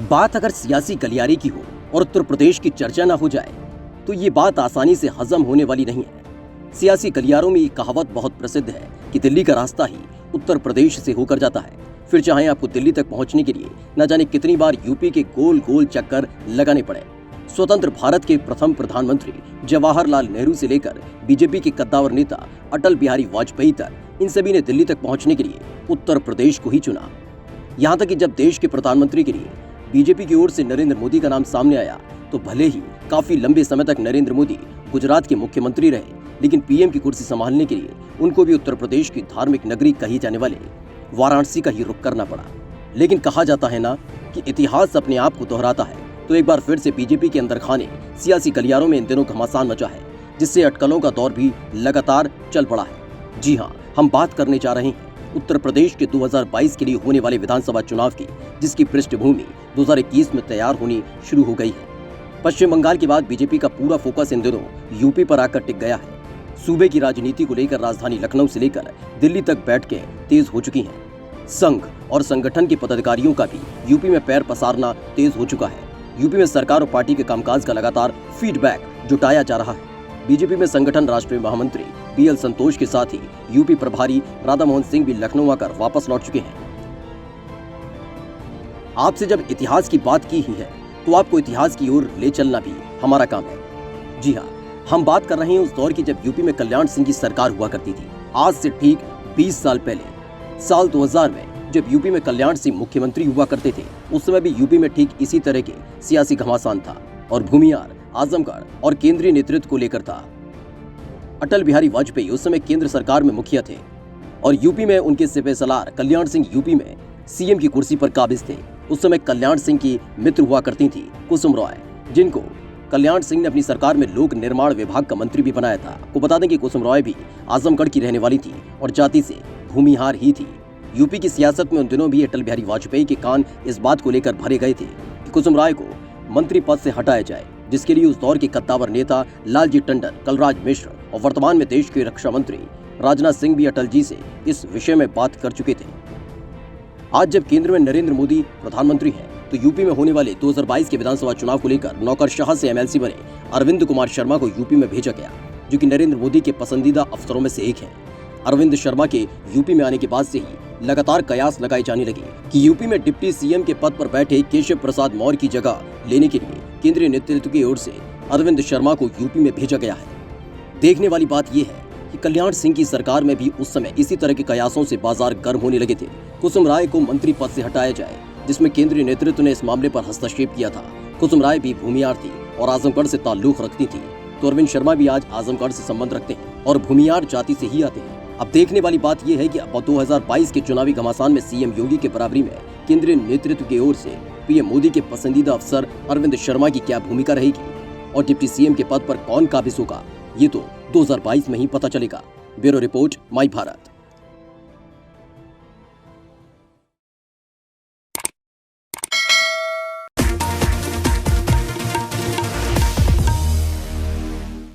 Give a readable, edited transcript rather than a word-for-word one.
बात अगर सियासी गलियारे की हो और उत्तर प्रदेश की चर्चा ना हो जाए तो ये बात आसानी से हजम होने वाली नहीं है। सियासी गलियारों में ये कहावत बहुत प्रसिद्ध है कि दिल्ली का रास्ता ही उत्तर प्रदेश से होकर जाता है। फिर चाहे आपको दिल्ली तक पहुंचने के लिए न जाने कितनी बार यूपी के गोल गोल चक्कर लगाने पड़े। स्वतंत्र भारत के प्रथम प्रधानमंत्री जवाहरलाल नेहरू से लेकर बीजेपी के कद्दावर नेता अटल बिहारी वाजपेयी तक इन सभी ने दिल्ली तक पहुंचने के लिए उत्तर प्रदेश को ही चुना। यहाँ तक कि जब देश के प्रधानमंत्री के लिए बीजेपी की ओर से नरेंद्र मोदी का नाम सामने आया तो भले ही काफी लंबे समय तक नरेंद्र मोदी गुजरात के मुख्यमंत्री रहे, लेकिन पीएम की कुर्सी संभालने के लिए उनको भी उत्तर प्रदेश की धार्मिक नगरी कही जाने वाले वाराणसी का ही रुख करना पड़ा। लेकिन कहा जाता है ना कि इतिहास अपने आप को दोहराता है, तो एक बार फिर से बीजेपी के अंदर खाने सियासी गलियारों में इन दिनों घमासान मचा है, जिससे अटकलों का दौर भी लगातार चल पड़ा है। जी हाँ, हम बात करने जा रहे हैं उत्तर प्रदेश के 2022 के लिए होने वाले विधानसभा चुनाव की, जिसकी पृष्ठभूमि 2021 में तैयार होनी शुरू हो गई है। पश्चिम बंगाल के बाद बीजेपी का पूरा फोकस इन दिनों यूपी पर आकर टिक गया है। सूबे की राजनीति को लेकर राजधानी लखनऊ से लेकर दिल्ली तक बैठकें तेज हो चुकी हैं। संघ और संगठन के पदाधिकारियों का भी यूपी में पैर पसारना तेज हो चुका है। यूपी में सरकार और पार्टी के कामकाज का लगातार फीडबैक जुटाया जा रहा है। बीजेपी में संगठन राष्ट्रीय महामंत्री बीएल संतोष के साथ ही यूपी प्रभारी राधा मोहन सिंह भी लखनऊ आकर वापस लौट चुके हैं। आपसे जब इतिहास की बात की ही है तो आपको इतिहास की ओर ले चलना भी हमारा काम है। जी हाँ, हम बात कर रहे हैं उस दौर की जब यूपी में कल्याण सिंह की सरकार हुआ करती थी। आज से ठीक 20 साल पहले साल 2000 में जब यूपी में कल्याण सिंह मुख्यमंत्री हुआ करते थे, उस समय भी यूपी में ठीक इसी तरह के सियासी घमासान था और भूमिहार आजमगढ़ और केंद्रीय नेतृत्व को लेकर था। अटल बिहारी वाजपेयी उस समय केंद्र सरकार में मुखिया थे और यूपी में उनके सिपहसालार कल्याण सिंह यूपी में सीएम की कुर्सी पर काबिज थे। उस समय कल्याण सिंह की मित्र हुआ करती थी कुसुम रॉय, जिनको कल्याण सिंह ने अपनी सरकार में लोक निर्माण विभाग का मंत्री भी बनाया था। को बता दें कि कुसुम रॉय भी आजमगढ़ की रहने वाली थी और जाति से भूमिहार ही थी। यूपी की सियासत में उन दिनों भी अटल बिहारी वाजपेयी के कान इस बात को लेकर भरे गए थे कि कुसुम रॉय को मंत्री पद से हटाया जाए, जिसके लिए उस दौर के कद्दावर नेता लालजी टंडन, कलराज मिश्र और वर्तमान में देश के रक्षा मंत्री राजनाथ सिंह भी अटल जी से इस विषय में बात कर चुके थे। आज जब केंद्र में नरेंद्र मोदी प्रधानमंत्री हैं, तो यूपी में होने वाले 2022 के विधानसभा चुनाव को लेकर नौकरशाह से एमएलसी बने अरविंद कुमार शर्मा को यूपी में भेजा गया, जो कि नरेंद्र मोदी के पसंदीदा अफसरों में से एक है। अरविंद शर्मा के यूपी में आने के बाद से ही लगातार कयास लगाए जाने लगे कि यूपी में डिप्टी सीएम के पद पर बैठे केशव प्रसाद मौर्य की जगह लेने के लिए केंद्रीय नेतृत्व की ओर से अरविंद शर्मा को यूपी में भेजा गया है। देखने वाली बात यह है कि कल्याण सिंह की सरकार में भी उस समय इसी तरह के कयासों से बाजार गर्म होने लगे थे। कुसुम राय को मंत्री पद से हटाया जाए, जिसमें केंद्रीय नेतृत्व ने इस मामले पर हस्तक्षेप किया था। कुसुम राय भी भूमिहार थी और आजमगढ़ से ताल्लुक रखती थी, तो अरविंद शर्मा भी आज आजमगढ़ से संबंध रखते हैं और भूमिहार जाति से ही आते हैं। अब देखने वाली बात यह है कि अब 2022 के चुनावी घमासान में सीएम योगी के बराबरी में केंद्रीय नेतृत्व की ओर से पीएम मोदी के पसंदीदा अफसर अरविंद शर्मा की क्या भूमिका रहेगी और डिप्टी सीएम के पद पर कौन काबिज होगा, ये तो 2022 में ही पता चलेगा। ब्यूरो रिपोर्ट, माई भारत।